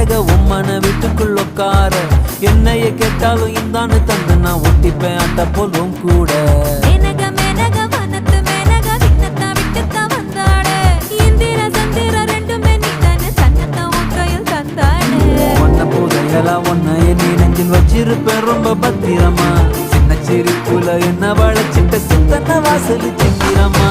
அழக உம்மன வீட்டுக்குள் உட்கார என்னைய கேட்டாலும் இந்தான்னு தந்து நான் ஒட்டிப்பேன் அட்ட போலும் கூட ஒன்னைய நீ நெஞ்சில் வச்சிருப்பேன் ரொம்ப பத்திரமா சின்ன சிரிப்புல என்ன வளைச்சிட்ட சித்தன வாசல் சித்திரமா